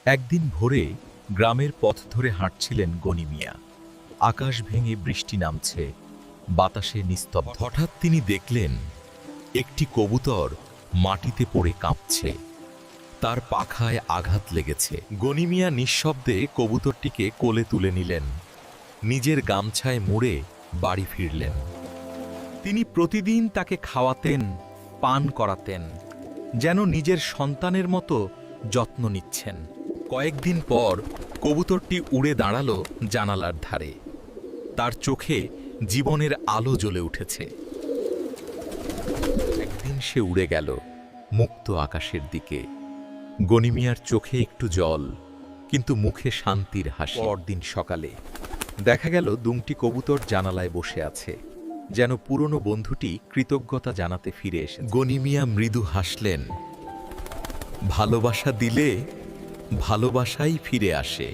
একদিন ভোরে গ্রামের পথ ধরে হাঁটছিলেন গনি মিয়া। আকাশ ভেঙে বৃষ্টি নামছে, বাতাসে নিস্তব্ধ। হঠাৎ তিনি দেখলেন একটি কবুতর মাটিতে পড়ে কাঁপছে, তার পাখায় আঘাত লেগেছে। গনি মিয়া নিঃশব্দে কবুতরটিকে কোলে তুলে নিলেন, নিজের গামছায় মুড়ে বাড়ি ফিরলেন। তিনি প্রতিদিন তাকে খাওয়াতেন, পান করাতেন, যেন নিজের সন্তানের মতো যত্ন নিচ্ছেন। কয়েকদিন পর কবুতরটি উড়ে দাঁড়ালো জানালার ধারে, তার চোখে জীবনের আলো জ্বলে উঠেছে। একদিন সে উড়ে গেল মুক্ত আকাশের দিকে। গনি মিয়ার চোখে একটু জল, কিন্তু মুখে শান্তির হাসি। পরদিন সকালে দেখা গেল দুংটি কবুতর জানালায় বসে আছে, যেন পুরনো বন্ধুটি কৃতজ্ঞতা জানাতে ফিরে এসে। গনি মিয়া মৃদু হাসলেন, ভালোবাসা দিলে ভালোবাসাই ফিরে আসে।